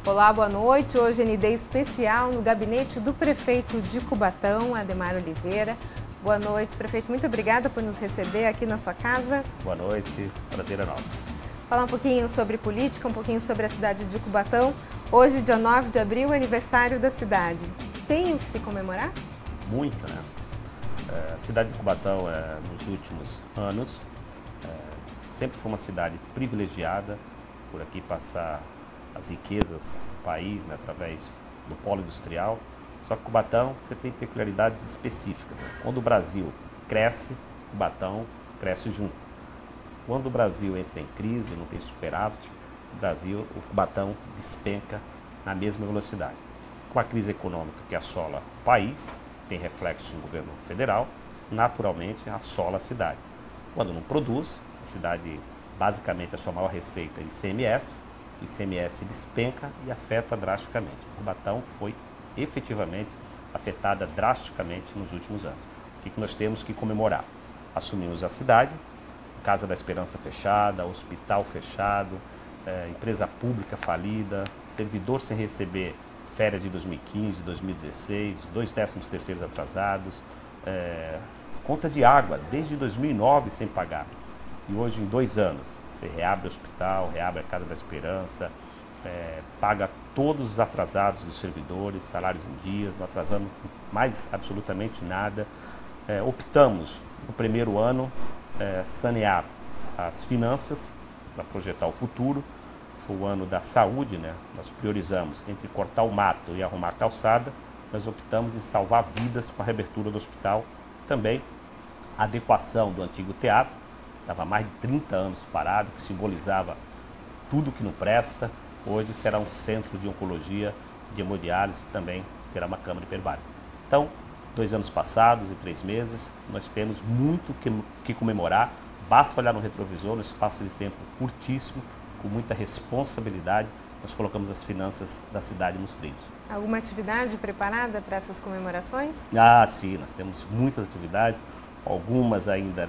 Olá, boa noite. Hoje ND especial no gabinete do prefeito de Cubatão, Ademar Oliveira. Boa noite, prefeito. Muito obrigada por nos receber aqui na sua casa. Boa noite, prazer é nosso. Falar um pouquinho sobre política, um pouquinho sobre a cidade de Cubatão. Hoje, dia 9 de abril, aniversário da cidade. Tem o que se comemorar? Muito, né? A cidade de Cubatão, nos últimos anos, sempre foi uma cidade privilegiada por aqui passar as riquezas do país, né, através do polo industrial. Só que Cubatão, você tem peculiaridades específicas, né? Quando o Brasil cresce, Cubatão cresce junto. Quando o Brasil entra em crise, não tem superávit, o Cubatão despenca na mesma velocidade. Com a crise econômica que assola o país, tem reflexos no governo federal, naturalmente assola a cidade. Quando não produz, a cidade, basicamente, a sua maior receita é ICMS, o ICMS despenca e afeta drasticamente. Cubatão foi efetivamente afetada drasticamente nos últimos anos. O que nós temos que comemorar? Assumimos a cidade, Casa da Esperança fechada, hospital fechado, empresa pública falida, servidor sem receber férias de 2015, 2016, 2 13º atrasados, conta de água desde 2009 sem pagar. E hoje, em 2 anos, você reabre o hospital, reabre a Casa da Esperança, paga todos os atrasados dos servidores, salários em dias, não atrasamos mais absolutamente nada. Optamos, no primeiro ano, sanear as finanças para projetar o futuro. Foi o ano da saúde, né? Nós priorizamos entre cortar o mato e arrumar a calçada. Nós optamos em salvar vidas com a reabertura do hospital. Também a adequação do antigo teatro, estava há mais de 30 anos parado, que simbolizava tudo que não presta. Hoje será um centro de oncologia, de hemodiálise, também terá uma câmara hiperbárica. Então, 2 anos passados e 3 meses, nós temos muito que comemorar. Basta olhar no retrovisor, no espaço de tempo curtíssimo, com muita responsabilidade, nós colocamos as finanças da cidade nos trilhos. Alguma atividade preparada para essas comemorações? Ah, sim, nós temos muitas atividades, algumas ainda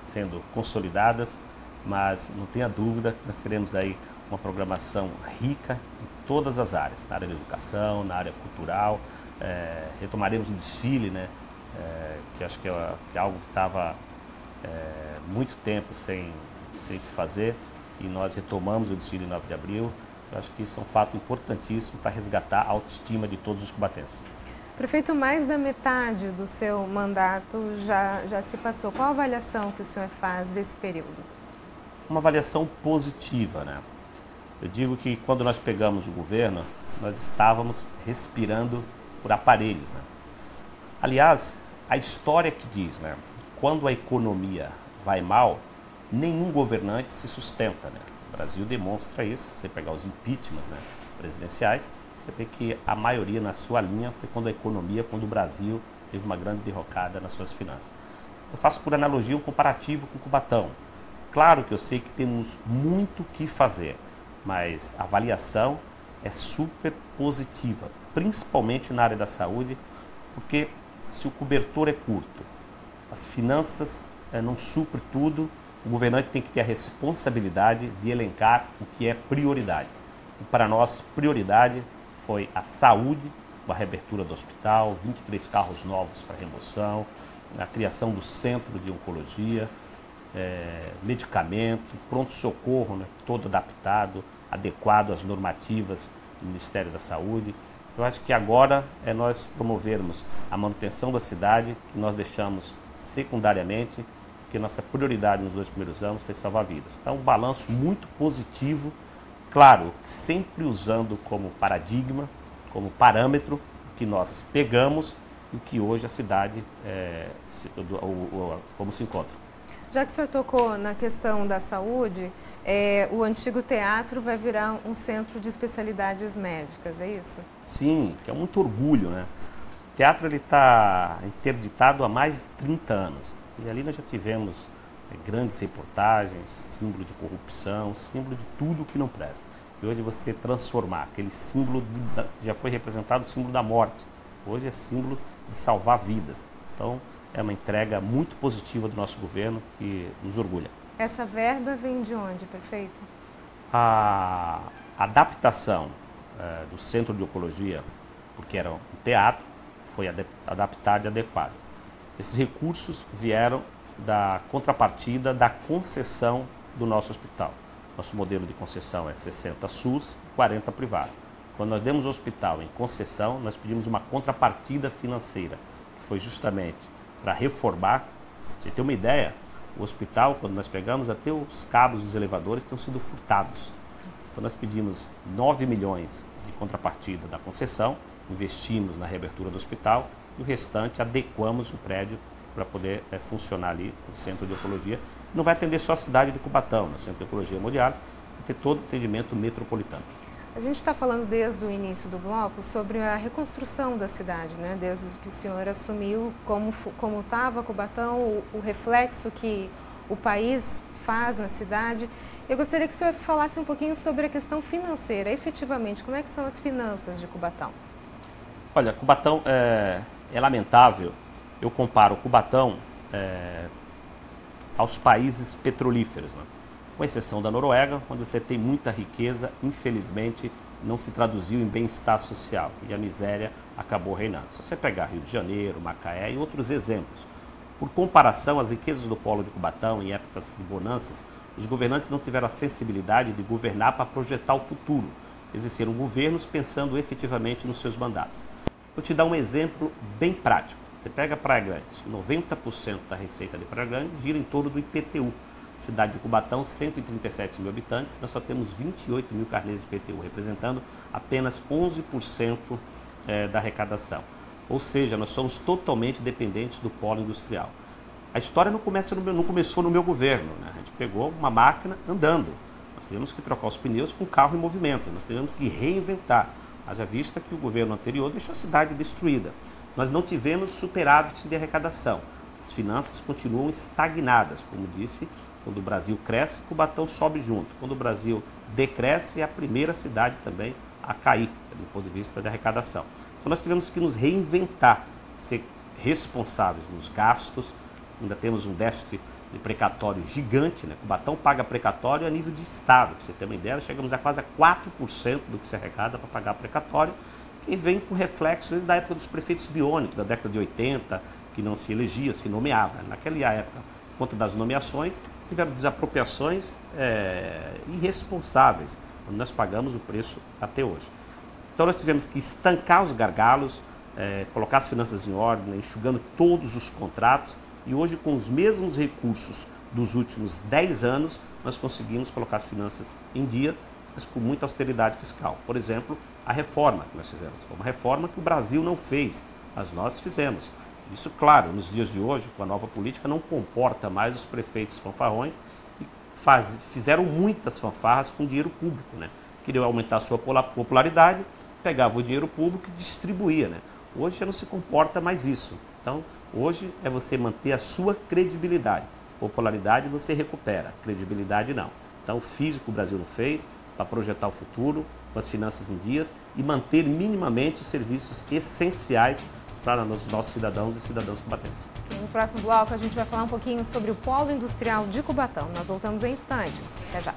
sendo consolidadas, mas não tenha dúvida que nós teremos aí uma programação rica em todas as áreas, na área da educação, na área cultural. Retomaremos o desfile, né? Que acho que é algo que estava muito tempo sem se fazer, e nós retomamos o desfile em 9 de abril. Eu acho que isso é um fato importantíssimo para resgatar a autoestima de todos os cubatenses. Prefeito, mais da metade do seu mandato já se passou. Qual a avaliação que o senhor faz desse período? Uma avaliação positiva, né? Eu digo que quando nós pegamos o governo, nós estávamos respirando por aparelhos, né? Aliás, a história que diz, né? Quando a economia vai mal, nenhum governante se sustenta, né? O Brasil demonstra isso. Se você pegar os impeachments, né, presidenciais, você vê que a maioria na sua linha foi quando o Brasil teve uma grande derrocada nas suas finanças. Eu faço por analogia um comparativo com Cubatão. Claro que eu sei que temos muito o que fazer, mas a avaliação é super positiva, principalmente na área da saúde, porque se o cobertor é curto, as finanças não suprem tudo, o governante tem que ter a responsabilidade de elencar o que é prioridade. E para nós, prioridade foi a saúde, a reabertura do hospital, 23 carros novos para remoção, a criação do centro de oncologia, medicamento, pronto-socorro, né, todo adaptado, adequado às normativas do Ministério da Saúde. Eu acho que agora é nós promovermos a manutenção da cidade, que nós deixamos secundariamente, porque nossa prioridade nos 2 primeiros anos foi salvar vidas. Então, um balanço muito positivo, claro, sempre usando como paradigma, como parâmetro, que nós pegamos e que hoje a cidade, como se encontra. Já que o senhor tocou na questão da saúde, o antigo teatro vai virar um centro de especialidades médicas, é isso? Sim, que é muito orgulho, né? O teatro está interditado há mais de 30 anos. E ali nós já tivemos grandes reportagens, símbolo de corrupção, símbolo de tudo que não presta. E hoje você transformar aquele símbolo, já foi representado o símbolo da morte, hoje é símbolo de salvar vidas. Então é uma entrega muito positiva do nosso governo que nos orgulha. Essa verba vem de onde, prefeito? A adaptação do Centro de Oncologia, porque era um teatro, foi adaptado e adequado. Esses recursos vieram da contrapartida da concessão do nosso hospital. Nosso modelo de concessão é 60 SUS, 40 privado. Quando nós demos o hospital em concessão, nós pedimos uma contrapartida financeira, que foi justamente para reformar. Pra você ter uma ideia, o hospital, quando nós pegamos, até os cabos dos elevadores tinham sido furtados. Então nós pedimos 9 milhões de contrapartida da concessão, investimos na reabertura do hospital e o restante adequamos o prédio para poder funcionar ali, o Centro de Oncologia. Não vai atender só a cidade de Cubatão, no Centro de Oncologia Hemodiálise, vai ter todo o atendimento metropolitano. A gente está falando desde o início do bloco sobre a reconstrução da cidade, né? Desde que o senhor assumiu como estava Cubatão, o reflexo que o país faz na cidade. Eu gostaria que o senhor falasse um pouquinho sobre a questão financeira. Efetivamente, como é que estão as finanças de Cubatão? Olha, Cubatão é lamentável. Eu comparo Cubatão aos países petrolíferos, né? Com exceção da Noruega, onde você tem muita riqueza, infelizmente não se traduziu em bem-estar social e a miséria acabou reinando. Se você pegar Rio de Janeiro, Macaé e outros exemplos, por comparação, as riquezas do polo de Cubatão, em épocas de bonanças, os governantes não tiveram a sensibilidade de governar para projetar o futuro. Exerceram governos pensando efetivamente nos seus mandatos. Vou te dar um exemplo bem prático. Você pega Praia Grande, 90% da receita de Praia Grande gira em torno do IPTU. Cidade de Cubatão, 137 mil habitantes, nós só temos 28 mil carnês de IPTU, representando apenas 11% da arrecadação. Ou seja, nós somos totalmente dependentes do polo industrial. A história não começou no meu governo, né? A gente pegou uma máquina andando. Nós tivemos que trocar os pneus com o carro em movimento, nós tivemos que reinventar. Haja vista que o governo anterior deixou a cidade destruída. Nós não tivemos superávit de arrecadação. As finanças continuam estagnadas, como disse. Quando o Brasil cresce, Cubatão sobe junto. Quando o Brasil decresce, é a primeira cidade também a cair, do ponto de vista de arrecadação. Então nós tivemos que nos reinventar, ser responsáveis nos gastos. Ainda temos um déficit de precatório gigante, né? Cubatão paga precatório a nível de estado. Para você ter uma ideia, chegamos a quase 4% do que se arrecada para pagar precatório, que vem com reflexos da época dos prefeitos biônicos, da década de 80, que não se elegia, se nomeava. Naquela época, por conta das nomeações, tiveram desapropriações irresponsáveis, onde nós pagamos o preço até hoje. Então nós tivemos que estancar os gargalos, colocar as finanças em ordem, enxugando todos os contratos, e hoje com os mesmos recursos dos últimos 10 anos, nós conseguimos colocar as finanças em dia, mas com muita austeridade fiscal. Por exemplo, a reforma que nós fizemos, foi uma reforma que o Brasil não fez, mas nós fizemos. Isso, claro, nos dias de hoje, com a nova política, não comporta mais os prefeitos fanfarrões que fizeram muitas fanfarras com dinheiro público, né? Queriam aumentar a sua popularidade, pegava o dinheiro público e distribuía, né? Hoje já não se comporta mais isso. Então, hoje é você manter a sua credibilidade. Popularidade você recupera, credibilidade não. Então, o físico o Brasil não fez para projetar o futuro, com as finanças em dias e manter minimamente os serviços essenciais para os nossos cidadãos e cidadãs cubatenses. No próximo bloco a gente vai falar um pouquinho sobre o polo industrial de Cubatão. Nós voltamos em instantes. Até já.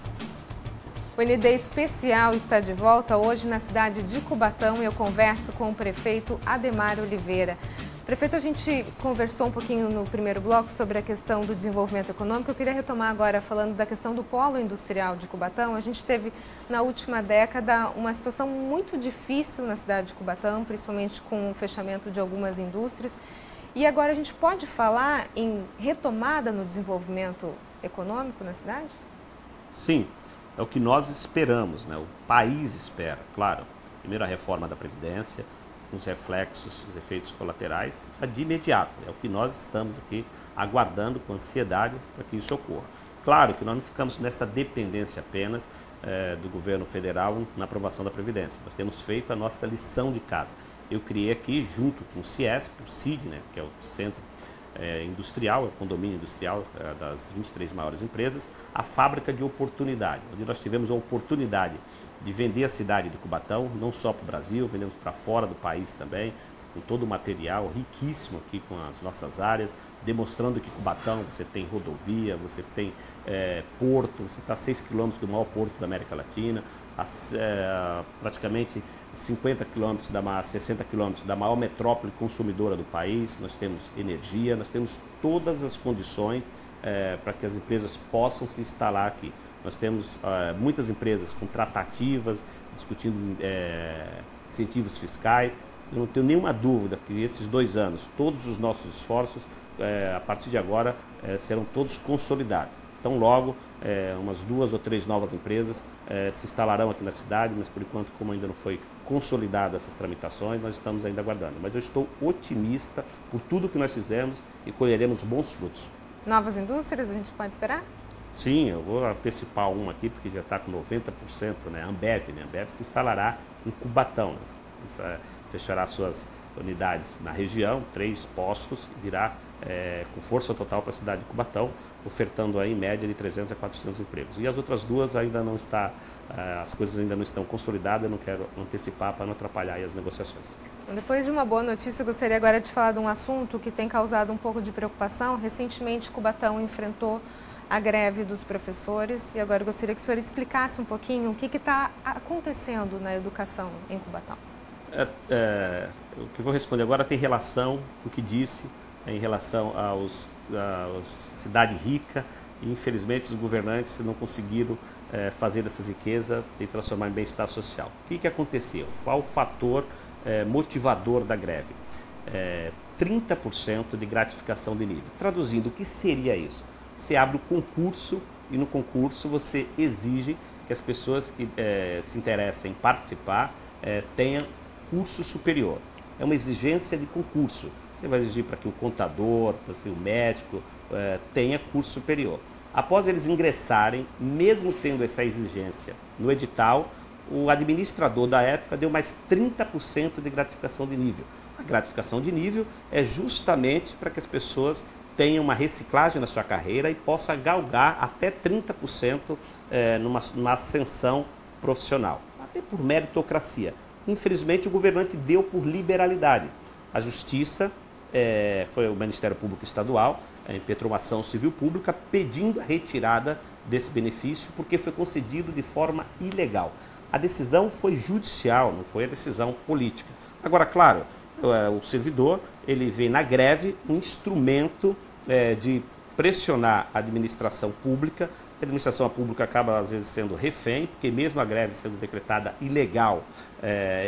O ND Especial está de volta hoje na cidade de Cubatão e eu converso com o prefeito Ademar Oliveira. Prefeito, a gente conversou um pouquinho no primeiro bloco sobre a questão do desenvolvimento econômico. Eu queria retomar agora falando da questão do polo industrial de Cubatão. A gente teve, na última década, uma situação muito difícil na cidade de Cubatão, principalmente com o fechamento de algumas indústrias. E agora a gente pode falar em retomada no desenvolvimento econômico na cidade? Sim, é o que nós esperamos, né? O país espera, claro. Primeiro a reforma da Previdência, os reflexos, os efeitos colaterais, já de imediato. É o que nós estamos aqui aguardando com ansiedade para que isso ocorra. Claro que nós não ficamos nessa dependência apenas do governo federal na aprovação da Previdência. Nós temos feito a nossa lição de casa. Eu criei aqui, junto com o CIESP, o CID, né, que é o Centro Industrial, é o condomínio industrial das 23 maiores empresas, a Fábrica de Oportunidade, onde nós tivemos a oportunidade de vender a cidade de Cubatão, não só para o Brasil, vendemos para fora do país também, com todo o material riquíssimo aqui com as nossas áreas, demonstrando que Cubatão você tem rodovia, você tem porto, você está a 6 quilômetros do maior porto da América Latina, praticamente 50 quilômetros, 60 quilômetros da maior metrópole consumidora do país. Nós temos energia, nós temos todas as condições para que as empresas possam se instalar aqui. Nós temos muitas empresas com tratativas, discutindo incentivos fiscais. Eu não tenho nenhuma dúvida que esses 2 anos, todos os nossos esforços, a partir de agora, serão todos consolidados. Então, logo, umas 2 ou 3 novas empresas se instalarão aqui na cidade, mas por enquanto, como ainda não foi consolidada essas tramitações, nós estamos ainda aguardando. Mas eu estou otimista por tudo que nós fizemos e colheremos bons frutos. Novas indústrias a gente pode esperar? Sim, eu vou antecipar uma aqui, porque já está com 90%, né? A Ambev, né? A Ambev se instalará em Cubatão, fechará suas unidades na região, 3 postos, e virá com força total para a cidade de Cubatão, ofertando aí, em média de 300 a 400 empregos. E as outras 2 ainda não está, as coisas ainda não estão consolidadas, eu não quero antecipar para não atrapalhar aí as negociações. Depois de uma boa notícia, eu gostaria agora de falar de um assunto que tem causado um pouco de preocupação. Recentemente, Cubatão enfrentou a greve dos professores e agora eu gostaria que o senhor explicasse um pouquinho o que está acontecendo na educação em Cubatão. O que eu vou responder agora tem relação com o que disse em relação aos cidade rica, e infelizmente os governantes não conseguiram fazer dessas riquezas e transformar em bem-estar social. O que aconteceu? Qual o fator motivador da greve? 30% de gratificação de nível. Traduzindo, o que seria isso? Você abre o concurso e no concurso você exige que as pessoas que se interessem em participar tenham curso superior. É uma exigência de concurso. Você vai exigir para que o contador, para que o médico tenha curso superior. Após eles ingressarem, mesmo tendo essa exigência no edital, o administrador da época deu mais 30% de gratificação de nível. A gratificação de nível é justamente para que as pessoas tenham uma reciclagem na sua carreira e possa galgar até 30% numa ascensão profissional, até por meritocracia. Infelizmente, o governante deu por liberalidade. A Justiça, foi o Ministério Público Estadual, impetrou uma ação civil pública pedindo a retirada desse benefício porque foi concedido de forma ilegal. A decisão foi judicial, não foi a decisão política. Agora, claro, o servidor ele vê na greve um instrumento de pressionar a administração pública. A administração pública acaba, às vezes, sendo refém, porque mesmo a greve sendo decretada ilegal,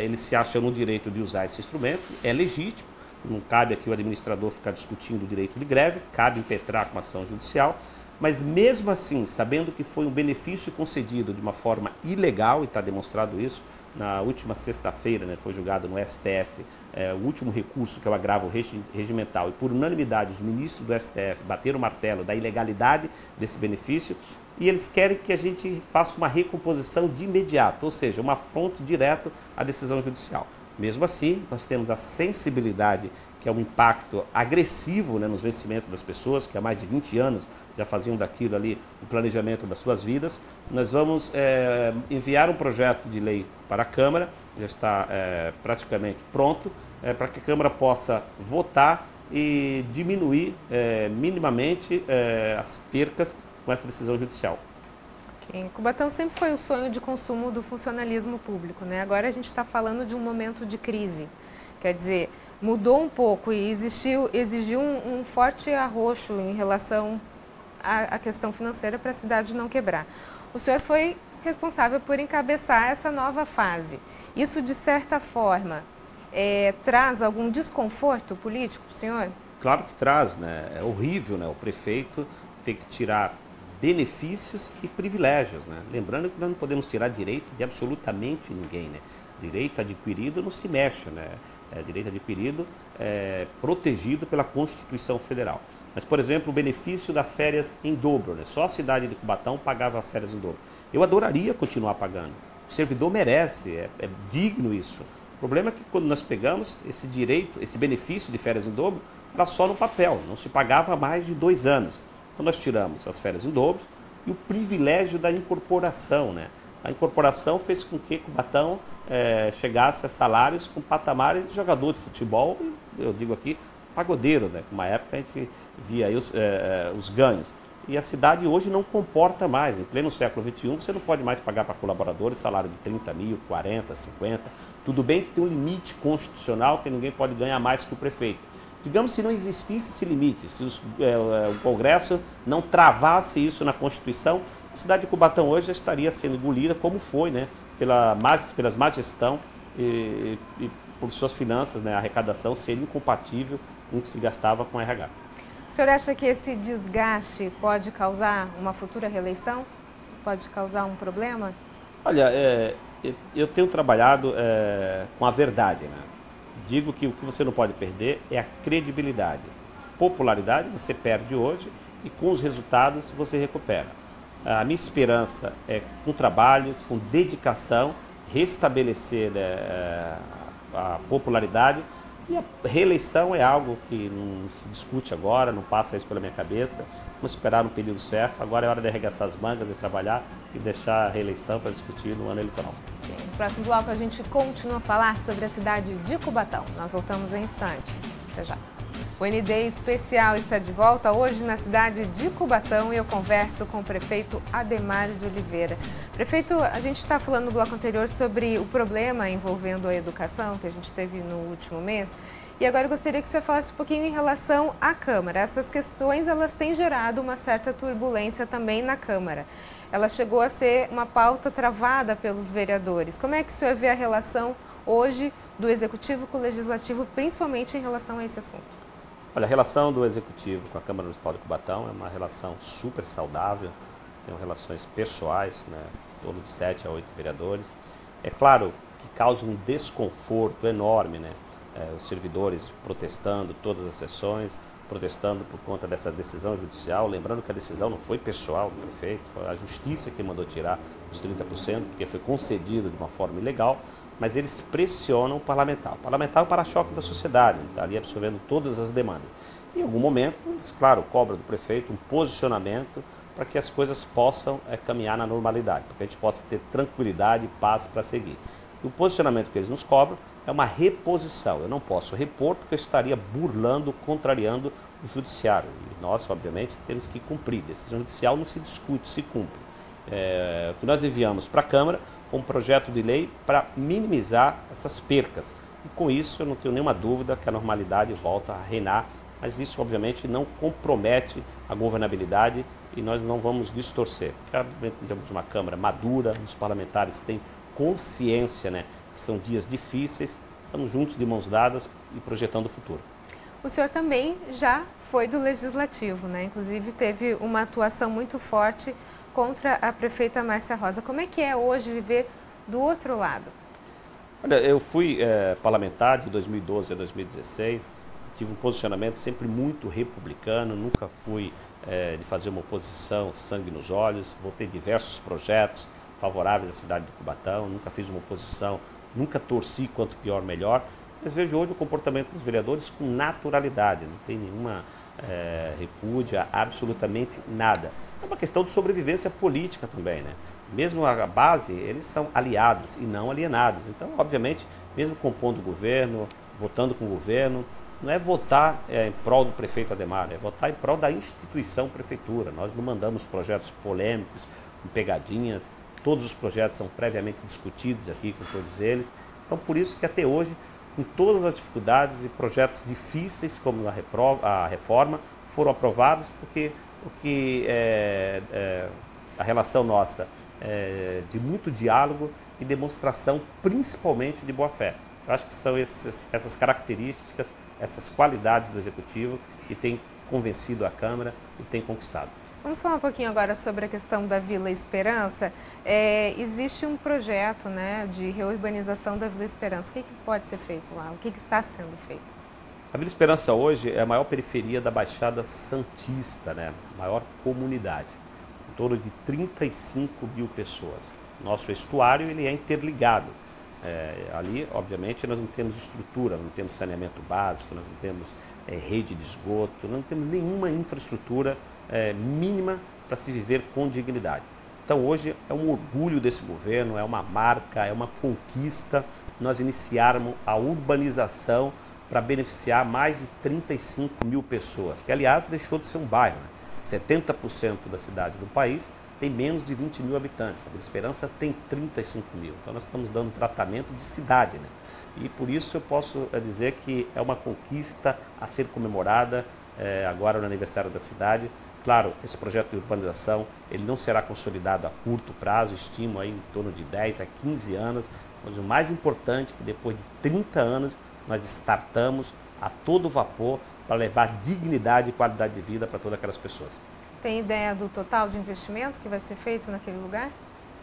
ele se acha no direito de usar esse instrumento, é legítimo, não cabe aqui o administrador ficar discutindo o direito de greve, cabe impetrar com ação judicial, mas mesmo assim, sabendo que foi um benefício concedido de uma forma ilegal, e está demonstrado isso, na última sexta-feira, né, foi julgado no STF o último recurso, que é o agravo regimental, e por unanimidade os ministros do STF bateram o martelo da ilegalidade desse benefício, e eles querem que a gente faça uma recomposição de imediato, ou seja, uma afronto direto à decisão judicial. Mesmo assim, nós temos a sensibilidade, que é um impacto agressivo, né, nos vencimentos das pessoas, que há mais de 20 anos já faziam daquilo ali o planejamento das suas vidas. Nós vamos enviar um projeto de lei para a Câmara, já está praticamente pronto, para que a Câmara possa votar e diminuir minimamente as percas com essa decisão judicial. Em Cubatão sempre foi o sonho de consumo do funcionalismo público, né? Agora a gente está falando de um momento de crise, quer dizer, mudou um pouco e exigiu um forte arroxo em relação à questão financeira para a cidade não quebrar. O senhor foi responsável por encabeçar essa nova fase. Isso, de certa forma, traz algum desconforto político para o senhor? Claro que traz, né? É horrível, né? O prefeito ter que tirar benefícios e privilégios, né? Lembrando que nós não podemos tirar direito de absolutamente ninguém, né? Direito adquirido não se mexe, né? Direito adquirido protegido pela Constituição Federal. Mas, por exemplo, o benefício das férias em dobro, né? Só a cidade de Cubatão pagava férias em dobro. Eu adoraria continuar pagando. O servidor merece, é digno isso. O problema é que quando nós pegamos esse direito, esse benefício de férias em dobro, era só no papel, não se pagava há mais de 2 anos. Então nós tiramos as férias em dobro e o privilégio da incorporação, né? A incorporação fez com que Cubatão chegasse a salários com patamares de jogador de futebol, eu digo aqui, pagodeiro, né? Uma época a gente via aí os ganhos. E a cidade hoje não comporta mais. Em pleno século XXI, você não pode mais pagar para colaboradores salário de 30 mil, 40, 50. Tudo bem que tem um limite constitucional que ninguém pode ganhar mais que o prefeito. Digamos, se não existisse esse limite, se o Congresso não travasse isso na Constituição, a cidade de Cubatão hoje já estaria sendo engolida, como foi, né, pelas má gestão e por suas finanças, né, a arrecadação seria incompatível com o que se gastava com a RH. O senhor acha que esse desgaste pode causar uma futura reeleição? Pode causar um problema? Olha, eu tenho trabalhado com a verdade, né? Digo que o que você não pode perder é a credibilidade. Popularidade você perde hoje e com os resultados você recupera. A minha esperança é, com trabalho, com dedicação, restabelecer a popularidade. E a reeleição é algo que não se discute agora, não passa isso pela minha cabeça. Vamos esperar no período certo. Agora é hora de arregaçar as mangas e trabalhar e deixar a reeleição para discutir no ano eleitoral. No próximo bloco a gente continua a falar sobre a cidade de Cubatão. Nós voltamos em instantes. Até já. O ND Especial está de volta hoje na cidade de Cubatão e eu converso com o prefeito Ademar de Oliveira. Prefeito, a gente está falando no bloco anterior sobre o problema envolvendo a educação que a gente teve no último mês. E agora eu gostaria que o senhor falasse um pouquinho em relação à Câmara. Essas questões elas têm gerado uma certa turbulência também na Câmara. Ela chegou a ser uma pauta travada pelos vereadores. Como é que o senhor vê a relação hoje do Executivo com o Legislativo, principalmente em relação a esse assunto? Olha, a relação do Executivo com a Câmara Municipal de Cubatão é uma relação super saudável, tem relações pessoais, né, em torno de 7 a 8 vereadores. É claro que causa um desconforto enorme, né, os servidores protestando todas as sessões, protestando por conta dessa decisão judicial, lembrando que a decisão não foi pessoal do prefeito, foi a Justiça que mandou tirar os 30%, porque foi concedido de uma forma ilegal, mas eles pressionam o parlamentar. O parlamentar é o para-choque da sociedade, está ali absorvendo todas as demandas. Em algum momento, eles, claro, cobram do prefeito um posicionamento para que as coisas possam caminhar na normalidade, para que a gente possa ter tranquilidade e paz para seguir. E o posicionamento que eles nos cobram é uma reposição. Eu não posso repor porque eu estaria burlando, contrariando o judiciário. E nós, obviamente, temos que cumprir. A decisão judicial não se discute, se cumpre. O que nós enviamos para a Câmara foi um projeto de lei para minimizar essas percas. E com isso eu não tenho nenhuma dúvida que a normalidade volta a reinar, mas isso obviamente não compromete a governabilidade e nós não vamos distorcer. Porque temos uma Câmara madura, os parlamentares têm consciência, né, que são dias difíceis, estamos juntos de mãos dadas e projetando o futuro. O senhor também já foi do Legislativo, né? Inclusive teve uma atuação muito forte contra a prefeita Márcia Rosa. Como é que é hoje viver do outro lado? Olha, eu fui parlamentar de 2012 a 2016, tive um posicionamento sempre muito republicano, nunca fui de fazer uma oposição sangue nos olhos, votei diversos projetos favoráveis à cidade de Cubatão, nunca fiz uma oposição, nunca torci quanto pior melhor, mas vejo hoje o comportamento dos vereadores com naturalidade, não tem nenhuma repúdia, absolutamente nada. É uma questão de sobrevivência política também, né? Mesmo a base, eles são aliados e não alienados. Então, obviamente, mesmo compondo o governo, votando com o governo, não é votar em prol do prefeito Ademar, é votar em prol da instituição prefeitura. Nós não mandamos projetos polêmicos, com pegadinhas, todos os projetos são previamente discutidos aqui com todos eles. Então, por isso que até hoje, com todas as dificuldades e projetos difíceis, como a reforma, foram aprovados, porque a relação nossa é de muito diálogo e demonstração, principalmente de boa-fé. Eu acho que são essas características, essas qualidades do Executivo que têm convencido a Câmara e têm conquistado. Vamos falar um pouquinho agora sobre a questão da Vila Esperança. Existe um projeto, né, de reurbanização da Vila Esperança. O que pode ser feito lá? O que está sendo feito? A Vila Esperança hoje é a maior periferia da Baixada Santista, né? Maior comunidade, em torno de 35 mil pessoas. Nosso estuário ele é interligado. Ali, obviamente, nós não temos estrutura, não temos saneamento básico, nós não temos rede de esgoto, não temos nenhuma infraestrutura mínima para se viver com dignidade. Então hoje é um orgulho desse governo, é uma marca, é uma conquista nós iniciarmos a urbanização para beneficiar mais de 35 mil pessoas, que aliás deixou de ser um bairro, né? 70% da cidade do país tem menos de 20 mil habitantes. A Vila Esperança tem 35 mil. Então nós estamos dando tratamento de cidade, né? E por isso eu posso dizer que é uma conquista a ser comemorada agora no aniversário da cidade. Claro, esse projeto de urbanização ele não será consolidado a curto prazo, estimo aí em torno de 10 a 15 anos, mas o mais importante é que depois de 30 anos nós startamos a todo vapor para levar dignidade e qualidade de vida para todas aquelas pessoas. Tem ideia do total de investimento que vai ser feito naquele lugar?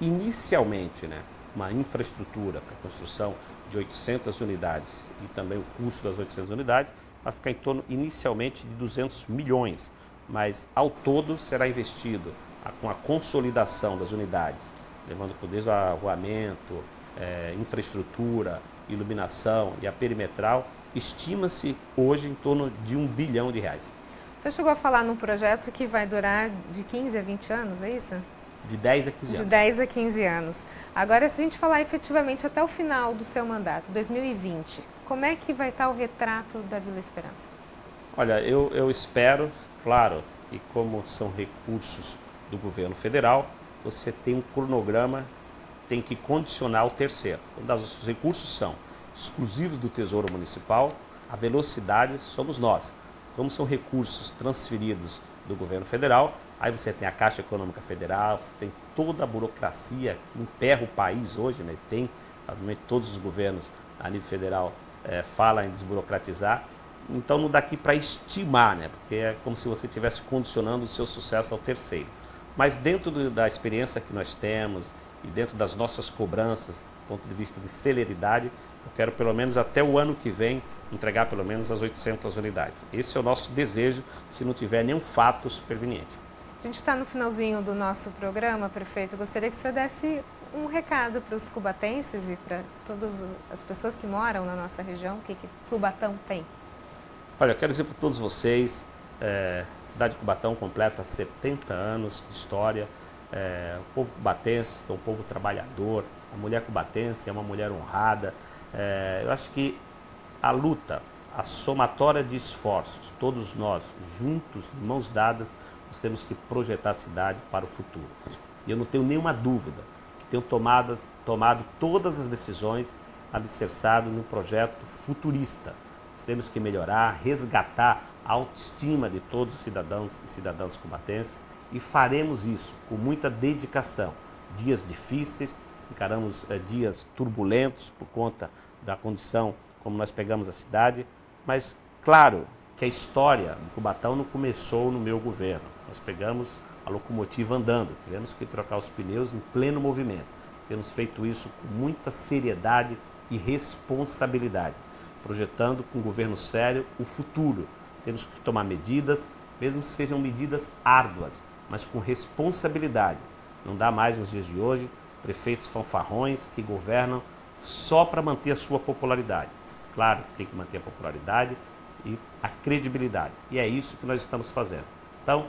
Inicialmente, né, uma infraestrutura para a construção de 800 unidades e também o custo das 800 unidades vai ficar em torno inicialmente de 200 milhões, mas ao todo será investido com a consolidação das unidades, levando desde o arruamento, infraestrutura, iluminação e a perimetral, estima-se hoje em torno de R$1 bilhão. Você chegou a falar num projeto que vai durar de 15 a 20 anos, é isso? De 10 a 15 anos. De 10 a 15 anos. Agora, se a gente falar efetivamente até o final do seu mandato, 2020, como é que vai estar o retrato da Vila Esperança? Olha, eu espero, claro, que como são recursos do governo federal, você tem um cronograma, tem que condicionar o terceiro. Quando os recursos são exclusivos do Tesouro Municipal, a velocidade somos nós. Como são recursos transferidos do governo federal, aí você tem a Caixa Econômica Federal, você tem toda a burocracia que emperra o país hoje, né? Tem, obviamente, todos os governos a nível federal falam em desburocratizar. Então não dá aqui para estimar, né? Porque é como se você estivesse condicionando o seu sucesso ao terceiro. Mas dentro da experiência que nós temos e dentro das nossas cobranças, do ponto de vista de celeridade, eu quero pelo menos até o ano que vem entregar pelo menos as 800 unidades. Esse é o nosso desejo, se não tiver nenhum fato superveniente. A gente está no finalzinho do nosso programa, prefeito. Eu gostaria que o senhor desse um recado para os cubatenses e para todas as pessoas que moram na nossa região. O que Cubatão tem? Olha, eu quero dizer para todos vocês, a cidade de Cubatão completa 70 anos de história. O povo cubatense é um povo trabalhador, a mulher cubatense é uma mulher honrada. Eu acho que a luta, a somatória de esforços, todos nós juntos, de mãos dadas, nós temos que projetar a cidade para o futuro. E eu não tenho nenhuma dúvida que tenho tomado todas as decisões alicerçado num projeto futurista. Nós temos que melhorar, resgatar a autoestima de todos os cidadãos e cidadãs cubatenses e faremos isso com muita dedicação. Dias difíceis, encaramos dias turbulentos por conta da condição como nós pegamos a cidade, mas claro que a história do Cubatão não começou no meu governo. Nós pegamos a locomotiva andando, tivemos que trocar os pneus em pleno movimento. Temos feito isso com muita seriedade e responsabilidade, projetando com um governo sério o futuro. Temos que tomar medidas, mesmo que sejam medidas árduas, mas com responsabilidade. Não dá mais nos dias de hoje prefeitos fanfarrões que governam só para manter a sua popularidade. Claro que tem que manter a popularidade e a credibilidade. E é isso que nós estamos fazendo. Então,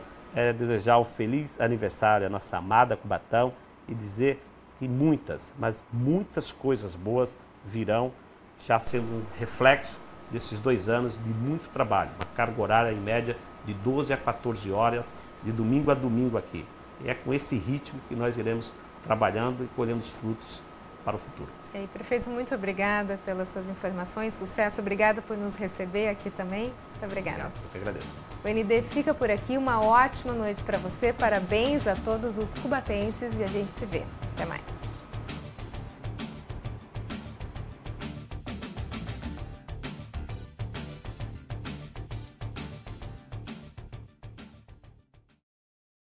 desejar um feliz aniversário à nossa amada Cubatão e dizer que muitas, mas muitas coisas boas virão, já sendo um reflexo desses 2 anos de muito trabalho. Uma carga horária em média de 12 a 14 horas, de domingo a domingo aqui. E é com esse ritmo que nós iremos trabalhando e colhendo os frutos para o futuro. E aí, prefeito, muito obrigada pelas suas informações, sucesso, obrigada por nos receber aqui também, muito obrigada. Obrigado, eu que agradeço. O ND fica por aqui, uma ótima noite para você, parabéns a todos os cubatenses e a gente se vê. Até mais.